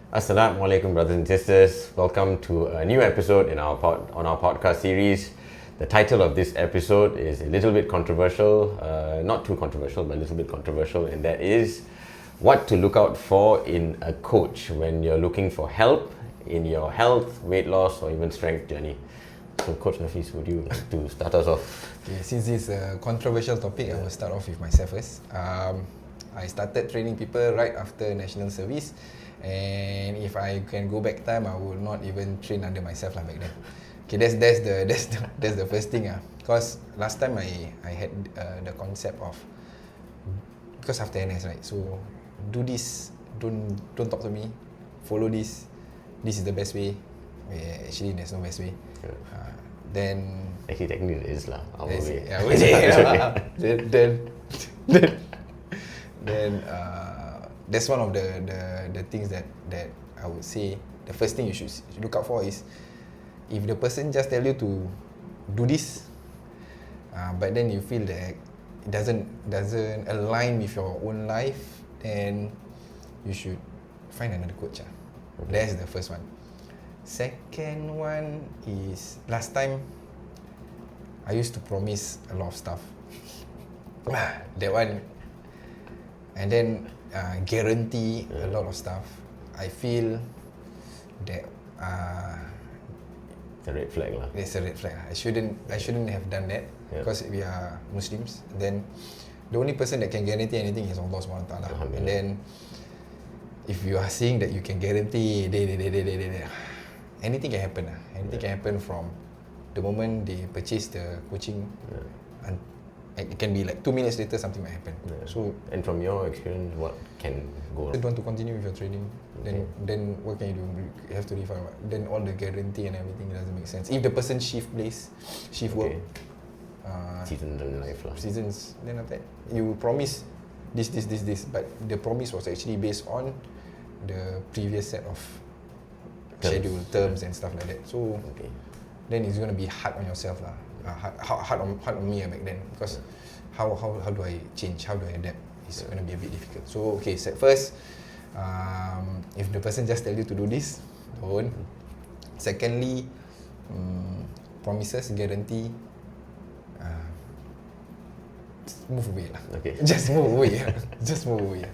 Assalamualaikum, brothers and sisters. Welcome to a new episode on our podcast series. The title of this episode is a little bit controversial, not too controversial, but a little bit controversial, and that is what to look out for in a coach when you're looking for help in your health, weight loss, or even strength journey. So, Coach Nafis, would you like to start us off? Okay, since it's a controversial topic, I will start off with myself first. I started training people right after national service, and if I can go back time, I would not even train under myself back then. Okay, that's the first thing Because last time I had the concept of, because after NS, right, so do this, don't talk to me, follow this is the best way. Actually there's no best way. Then actually technically it is lah, our way. Then that's one of the things that I would say the first thing you should look out for is if the person just tell you to do this, but then you feel that it doesn't align with your own life, then you should find another coach. Okay. That's the first one. Second one is, last time I used to promise a lot of stuff. That one, and then guarantee a lot of stuff. I feel that it's a red flag lah. It's a red flag. I shouldn't have done that because we are Muslims. Then the only person that can guarantee anything is Allah SWT. And then if you are saying that you can guarantee anything can happen. Anything can happen from the moment they purchase the coaching, and it can be like 2 minutes later something might happen. So, and from your experience, what can go wrong? If you want to continue with your training, then what can you do? You have to refund. Then all the guarantee and everything doesn't make sense. If the person shift work, seasons in life lah. Seasons, then after that you promise this, but the promise was actually based on the previous set of schedule, terms and stuff like that. So then it's going to be hard on yourself lah. Hard on me back then, because how do I change? How do I adapt? It's going to be a bit difficult. So first, if the person just tell you to do this, don't. Secondly, promises, guarantee, move away lah. Okay. Just move away. Just move away.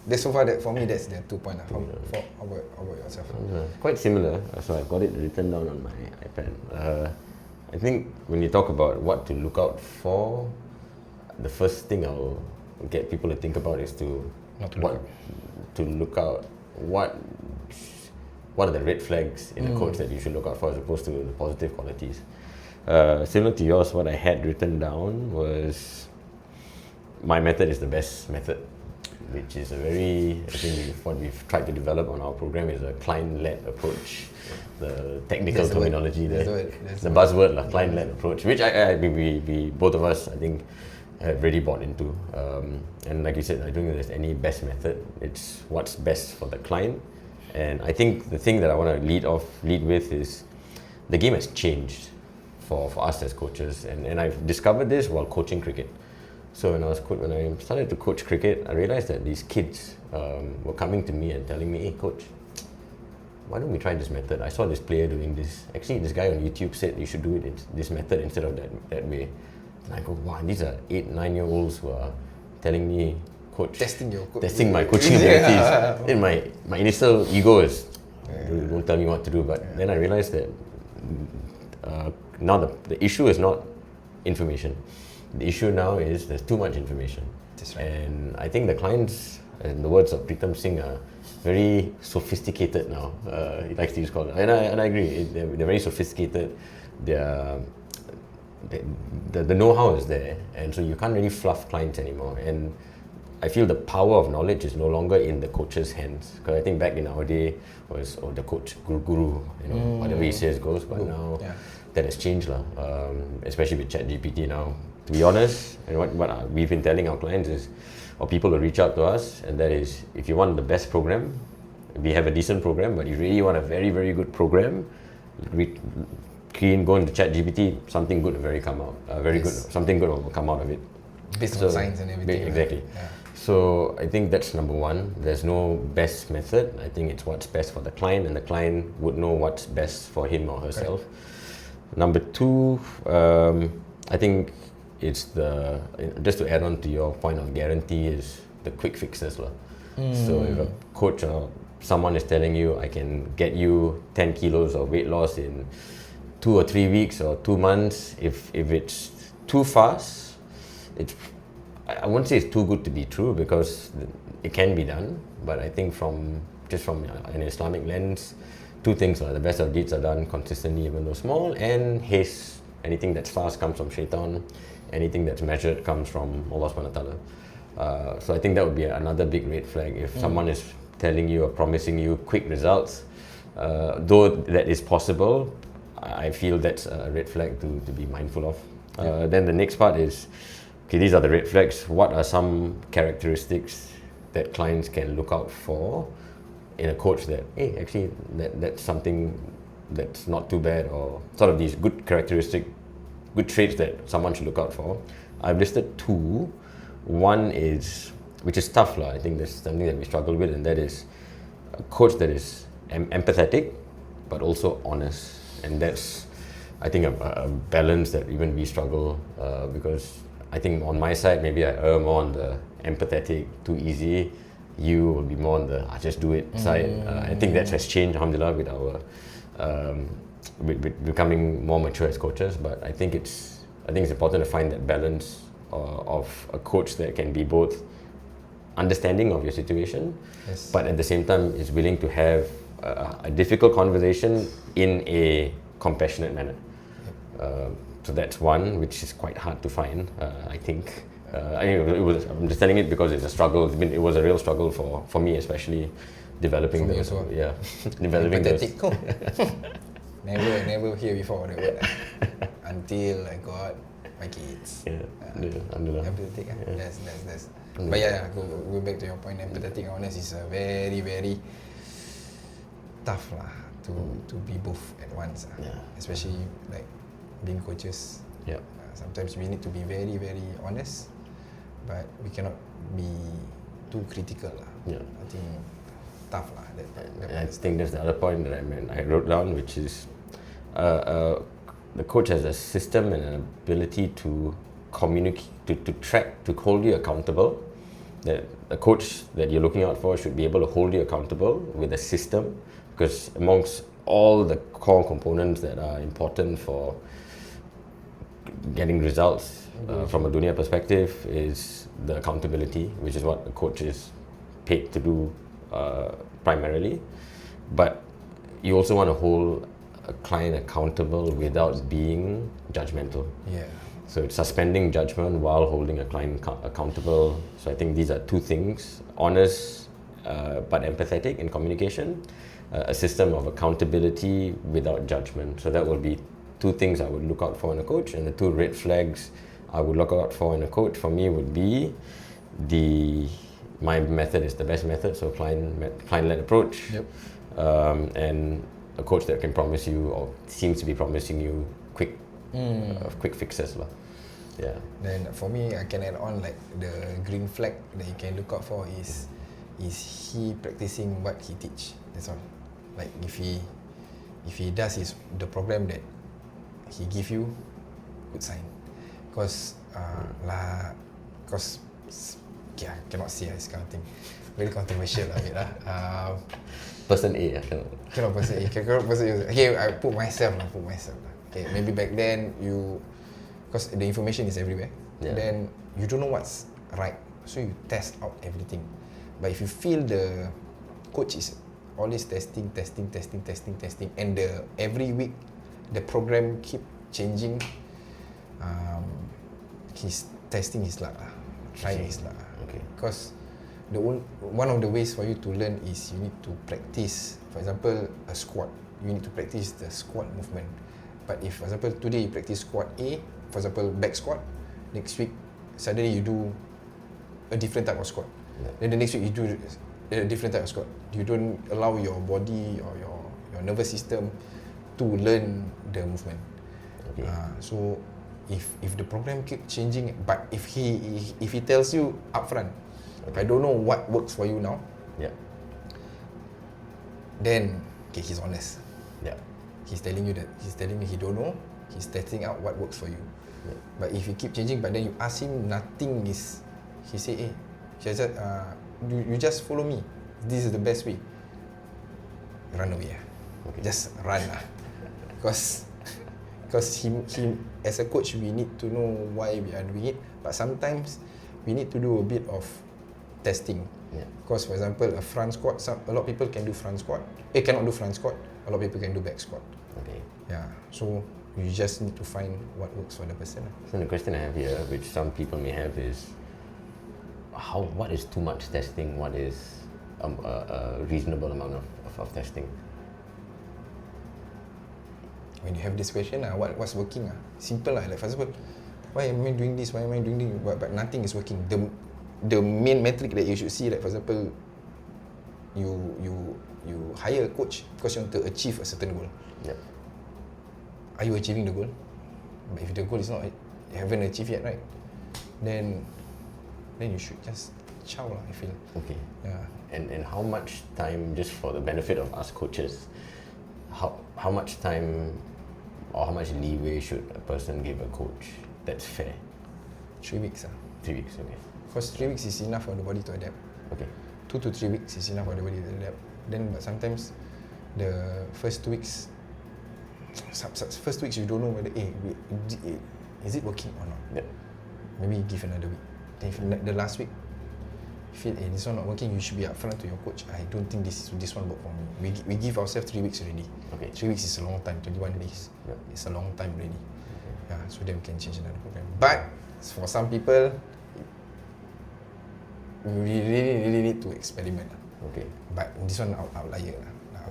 That's so far that for me that's the 2 point lah. How about yourself? Quite similar. So I've got it written down on my iPad. I think when you talk about what to look out for, the first thing I'll get people to think about is what are the red flags in a coach that you should look out for as opposed to the positive qualities. Similar to yours, what I had written down was my method is the best method, which is what we've tried to develop on our program is a client-led approach. The technical terminology, the buzzword, client-led approach, which we both of us, I think, have really bought into. And like you said, I don't think there's any best method. It's what's best for the client. And I think the thing that I want to lead with is the game has changed for us as coaches. And I've discovered this while coaching cricket. So when I started to coach cricket, I realized that these kids were coming to me and telling me, "Hey, coach, why don't we try this method? I saw this player doing this. Actually, this guy on YouTube said you should do it this method instead of that way." And I go, wow, these are 8-9-year-olds who are telling me, "Coach, testing my coaching abilities." Then my initial ego is, don't tell me what to do. But then I realized that now the issue is not information. The issue now is there's too much information. That's right. And I think the clients, in the words of Pritam Singh, are very sophisticated now. He likes to use call, and I agree. They're very sophisticated. The know-how is there, and so you can't really fluff clients anymore. And I feel the power of knowledge is no longer in the coach's hands. Because I think back in our day was the coach guru, whatever he says goes. But now that has changed lah. Especially with ChatGPT now. To be honest, and what we've been telling our clients is, or people will reach out to us, and that is, if you want the best program, we have a decent program, but you really want a very, very good program, go into ChatGPT, something good will something good will come out of it. Based on science and everything. Exactly. Right? So I think that's number one. There's no best method. I think it's what's best for the client, and the client would know what's best for him or herself. Number two, I think it's just to add on to your point of guarantee, is the quick fixes lah. So if a coach or someone is telling you, I can get you 10 kilos of weight loss in 2 or 3 weeks or 2 months, if it's too fast, I won't say it's too good to be true, because it can be done. But I think from an Islamic lens, two things are: the best of deeds are done consistently, even though small, and haste. Anything that's fast comes from shaitan. Anything that's measured comes from Allah subhanahu wa ta'ala. So I think that would be another big red flag. If someone is telling you or promising you quick results, though that is possible, I feel that's a red flag to be mindful of. Then the next part is, okay, these are the red flags. What are some characteristics that clients can look out for in a coach that, hey, actually that's something that's not too bad, or sort of these good traits that someone should look out for? I've listed two. One is, which is tough lah, I think that's something that we struggle with, and that is a coach that is empathetic but also honest. And that's, I think, a balance that even we struggle, because I think on my side, maybe I err more on the empathetic, too easy. You will be more on the just do it side. I think that has changed, alhamdulillah, with our with becoming more mature as coaches. But I think it's important to find that balance of a coach that can be both understanding of your situation, but at the same time is willing to have a difficult conversation in a compassionate manner. So that's one, which is quite hard to find, I think. I'm just telling it because it's a struggle. It was a real struggle for me, especially developing for those. Well. Yeah, developing empathetic. those. never hear before that word until I got my kids. Empathetic. Yeah. That's. But yeah, go back to your point. Empathetic and honest is a very, very tough lah to be both at once. Especially like being coaches. Yeah. Sometimes we need to be very, very honest, but we cannot be too critical lah. Yeah. I think tough lah. I think that's the other point that I wrote down, which is the coach has a system and an ability to communicate, to track, to hold you accountable. That the coach that you're looking out for should be able to hold you accountable with a system, because amongst all the core components that are important for getting results from a dunya perspective is the accountability, which is what the coach is paid to do primarily. But you also want to hold a client accountable without being judgmental. Yeah. So it's suspending judgment while holding a client accountable. So I think these are two things: honest but empathetic in communication, a system of accountability without judgment. So that will be two things I would look out for in a coach. And the two red flags I would look out for in a coach for me would be my method is the best method, so client-led approach. Yep. And a coach that can promise you, or seems to be promising you, quick fixes lah. Yeah. Then for me, I can add on like the green flag that you can look out for is he practicing what he teach? That's all. Like if he does the program that he give you, good sign. Cause yeah, cannot say this kind of thing. Very controversial lah, bit lah. Person A, Cannot person A. Okay, I put myself lah. Okay, maybe back then because the information is everywhere. Yeah. Then you don't know what's right, so you test out everything. But if you feel the coach is always testing, and every week the program keep changing, he's testing his luck, trying his luck. Okay. Because one of the ways for you to learn is you need to practice. For example, a squat. You need to practice the squat movement. But if, for example, today you practice squat A, for example, back squat, next week suddenly you do a different type of squat. Yeah. Then the next week you do a different type of squat. You don't allow your body or your nervous system to learn the movement. Okay. So if the program keep changing, but if he tells you upfront, If I don't know what works for you now, Yeah. then okay, he's honest. Yeah. He's telling you that he's telling me he don't know. He's testing out what works for you. Yeah. But if you keep changing, but then you ask him, nothing is. He say, "Hey, Shazad, you just follow me. This is the best way." Run away. Okay. Just run. Because he as a coach, we need to know why we are doing it. But sometimes we need to do a bit of testing. Yeah. Because for example, a front squat, a lot of people can do front squat. Cannot do front squat. A lot of people can do back squat. Okay. Yeah. So you just need to find what works for the person. So the question I have here, which some people may have, is what is too much testing? What is a reasonable amount of testing? When you have this question, what's working? Simple like for example, why am I doing this? Why am I doing this? But nothing is working. The main metric that you should see, like for example, you hire a coach because you want to achieve a certain goal. Yeah. Are you achieving the goal? But if the goal is not, you haven't achieved yet, right? Then you should just chow lah, I feel. Okay. Yeah. And how much time, just for the benefit of us coaches, how much time or how much leeway should a person give a coach that's fair? 3 weeks. 3 weeks, okay. Because 3 weeks is enough for the body to adapt. Okay. 2 to 3 weeks is enough for the body to adapt. Then, but sometimes the first 2 weeks, you don't know whether is it working or not. Yeah. Maybe give another week. Then if the last week you feel this one not working, you should be upfront to your coach. I don't think this one work for me. We give ourselves 3 weeks already. Okay. 3 weeks is a long time. 21 days. Yeah. It's a long time already. Yeah. So then we can change another program. But for some people, we really need to experiment. Okay. But this one outlier.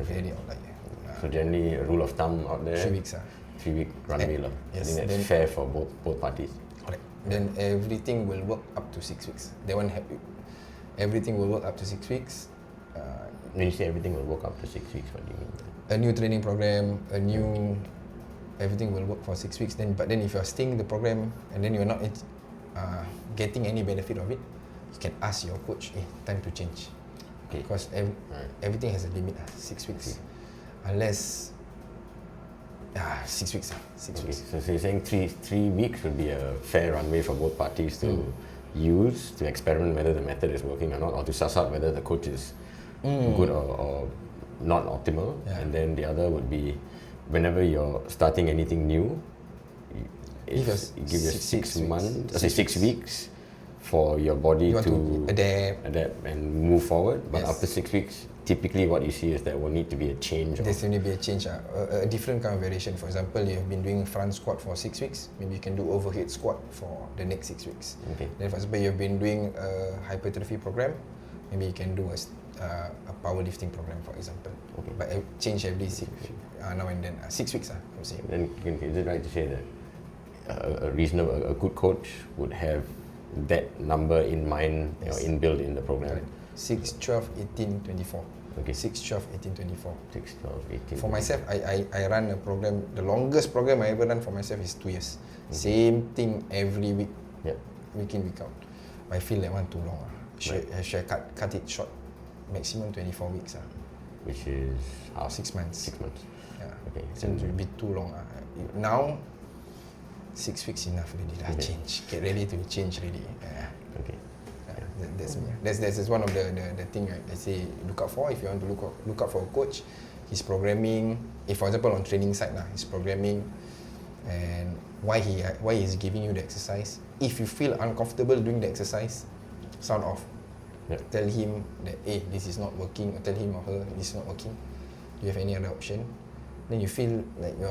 Very outlier. So generally, a rule of thumb out there, 3 weeks. 3 week runway lah. Yes, I think that's then- fair for both parties. Correct. Then everything will work up to 6 weeks. That one everything will work up to 6 weeks. When you say everything will work up to 6 weeks, what do you mean? A new training program, everything will work for 6 weeks. But then if you're staying the program and then you're not getting any benefit of it, you can ask your coach, time to change. Okay. Because everything has a limit, 6 weeks. Unless 6 weeks. 6 Okay. weeks. So you're saying three weeks would be a fair runway for both parties to use to experiment whether the method is working or not, or to suss out whether the coach is good or not optimal. Yeah. And then the other would be whenever you're starting anything new, you give you 6 months, 6 weeks for your body You want to adapt and move forward. But Yes. after 6 weeks, typically what you see is there will need to be a change. There's going to be a change, a different kind of variation. For example, you have been doing front squat for 6 weeks, maybe you can do overhead squat for the next 6 weeks. Okay. Then for example, you've been doing a hypertrophy program, maybe you can do a powerlifting program, for example. Okay. But change every now and then. 6 weeks, I would say. Then is it right to say that a good coach would have that number in mind, Yes. inbuilt in the program? Correct. 6, 12, 18, 24. Okay. 6, 12, 18, 24. 6, 12, 18. For myself, I run a program. The longest program I ever run for myself is 2 years. Same thing every week, Yeah. week in, week out. I feel that one too long. Should I cut it short? Maximum 24 weeks. Which is how? 6 months. 6 months. Yeah. Okay. Seems to be too long. Now, 6 weeks enough already. Okay. Change. Get ready to change already. Okay. That's me. That's one of the thing I say look out for. If you want to look out for a coach, his programming. If for example on training side his programming, and why he's giving you the exercise. If you feel uncomfortable doing the exercise, sound off. Yeah. Tell him that this is not working. Or tell him or her this is not working. Do you have any other option? Then you feel like you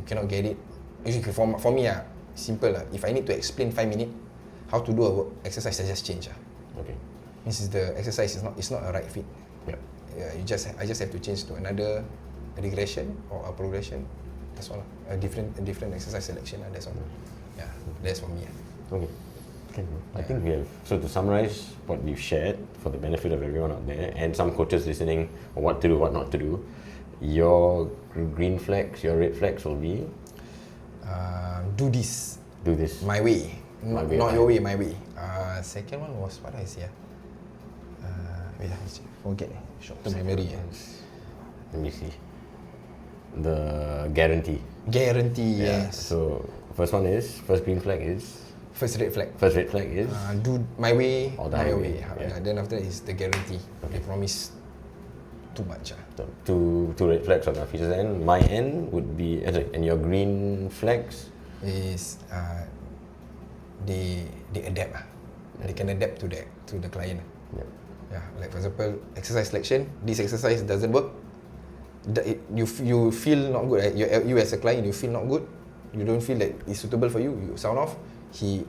cannot get it. Usually for me simple If I need to explain 5 minutes how to do a exercise, I just change Okay. This is the exercise is not a right fit. Yeah. I just have to change to another regression or a progression. That's all. A different exercise selection. That's all. Yeah, that's for me. Okay. I think we have, so to summarize what we've shared for the benefit of everyone out there and some coaches listening on what to do, what not to do, your green flags, your red flags will be Do this do this. my way. Not your way, my way. Second one was what I say. Wait, forget. Short-term memory. Let me see. The guarantee. Guarantee, Yeah. yes. So first green flag is. First red flag. First red flag is. Do my way or the my highway. way. Yeah. Then after that is the guarantee. They promise too much. So two red flags on Hafiza's end. My end would be, and your green flags is they adapt. They can adapt to the client. Yeah. Yeah, like for example, exercise selection. This exercise doesn't work. You feel not good. You as a client, you feel not good. You don't feel that it's suitable for you. You sound off. He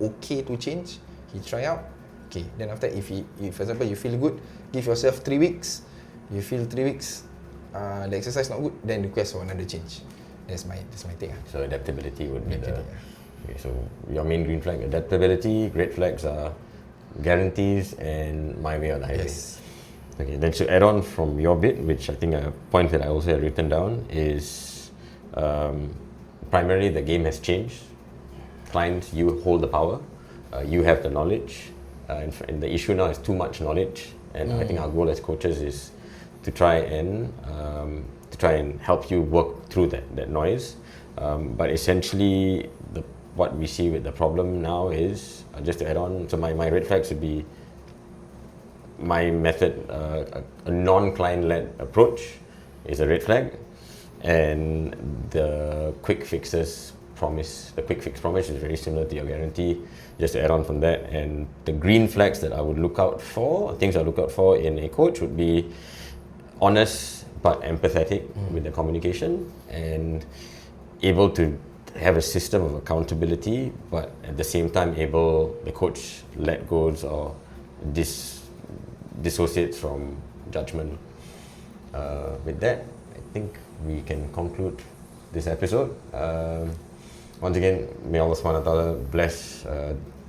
okay to change. He try out. Okay. Then after, if for example you feel good, give yourself 3 weeks. You feel 3 weeks, the exercise not good, then request for another change. That's my take. So adaptability would be the. Yeah. Okay, so your main green flag, adaptability. Red flags are guarantees and my way or the highway. Yes. Okay, then to add on from your bit, which I think a point that I also had written down is primarily the game has changed. Clients, you hold the power, you have the knowledge, and the issue now is too much knowledge. And I think our goal as coaches is to try and help you work through that noise. But essentially, what we see with the problem now is, just to add on, so my red flags would be my method, a non-client-led approach is a red flag, and the quick fix promise is very similar to your guarantee. Just to add on from that, and the green flags that I would look out for, things I look out for in a coach would be honest but empathetic with the communication, and able to have a system of accountability, but at the same time the coach let goes or dissociates from judgment. With that, I think we can conclude this episode. Once again, may Allah subhanahu wa ta'ala bless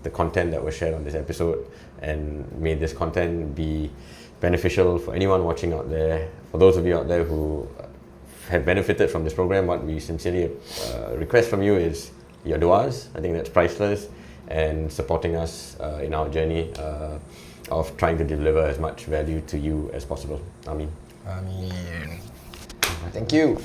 the content that was shared on this episode, and may this content be beneficial for anyone watching out there. For those of you out there who have benefited from this program, what we sincerely request from you is your du'as. I think that's priceless, and supporting us in our journey of trying to deliver as much value to you as possible. Ameen. Ameen. Thank you.